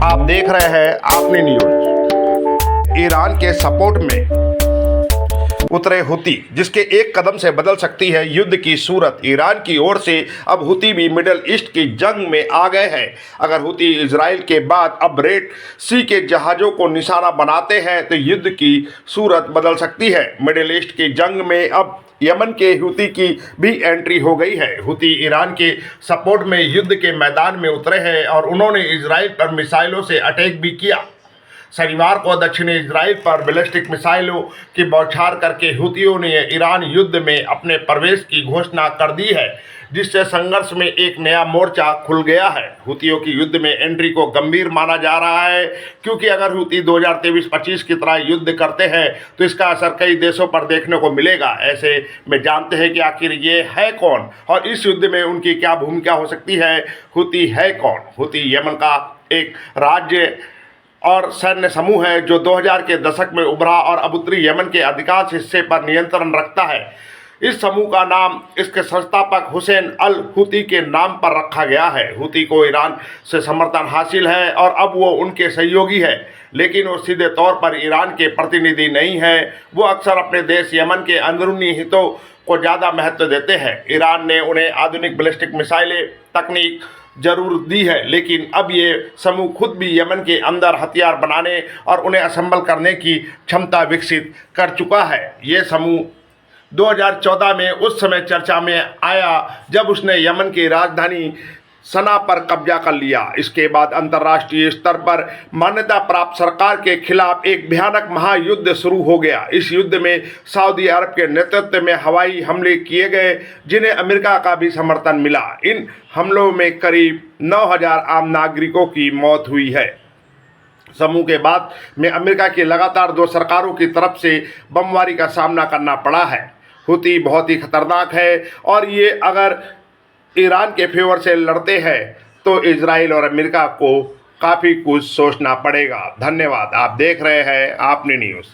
आप देख रहे हैं आपने न्यूज। ईरान के सपोर्ट में उतरे हुती, जिसके एक कदम से बदल सकती है युद्ध की सूरत। ईरान की ओर से अब हुती भी मिडिल ईस्ट की जंग में आ गए हैं। अगर हुती इजराइल के बाद अब रेड सी के जहाज़ों को निशाना बनाते हैं तो युद्ध की सूरत बदल सकती है। मिडिल ईस्ट की जंग में अब यमन के हुती की भी एंट्री हो गई है। हुती ईरान के सपोर्ट में युद्ध के मैदान में उतरे हैं और उन्होंने इजराइल पर मिसाइलों से अटैक भी किया। शनिवार को दक्षिणी इजराइल पर बैलिस्टिक मिसाइलों की बौछार करके हुतियों ने ईरान युद्ध में अपने प्रवेश की घोषणा कर दी है, जिससे संघर्ष में एक नया मोर्चा खुल गया है। हुतियों की युद्ध में एंट्री को गंभीर माना जा रहा है, क्योंकि अगर हुती 2023-25 की तरह युद्ध करते हैं तो इसका असर कई देशों पर देखने को मिलेगा। ऐसे में जानते हैं कि आखिर ये है कौन और इस युद्ध में उनकी क्या भूमिका हो सकती है। हुती है कौन? हुती यमन का एक राज्य और सैन्य समूह है जो 2000 के दशक में उभरा और अब उत्तरी यमन के अधिकांश हिस्से पर नियंत्रण रखता है। इस समूह का नाम इसके संस्थापक हुसैन अल हुती के नाम पर रखा गया है। हुती को ईरान से समर्थन हासिल है और अब वो उनके सहयोगी है, लेकिन वो सीधे तौर पर ईरान के प्रतिनिधि नहीं है। वो अक्सर अपने देश यमन के अंदरूनी हितों को ज़्यादा महत्व देते हैं। ईरान ने उन्हें आधुनिक बैलिस्टिक मिसाइलें तकनीक जरूर दी है, लेकिन अब ये समूह खुद भी यमन के अंदर हथियार बनाने और उन्हें असेंबल करने की क्षमता विकसित कर चुका है। ये समूह 2014 में उस समय चर्चा में आया जब उसने यमन की राजधानी सना पर कब्जा कर लिया। इसके बाद अंतर्राष्ट्रीय स्तर पर मान्यता प्राप्त सरकार के खिलाफ एक भयानक महायुद्ध शुरू हो गया। इस युद्ध में सऊदी अरब के नेतृत्व में हवाई हमले किए गए, जिन्हें अमेरिका का भी समर्थन मिला। इन हमलों में करीब 9000 आम नागरिकों की मौत हुई है। समूह के बाद में अमेरिका की लगातार 2 सरकारों की तरफ से बमबारी का सामना करना पड़ा है। हुती बहुत ही खतरनाक है और ये अगर ईरान के फेवर से लड़ते हैं तो इजराइल और अमेरिका को काफ़ी कुछ सोचना पड़ेगा। धन्यवाद। आप देख रहे हैं आपने न्यूज़।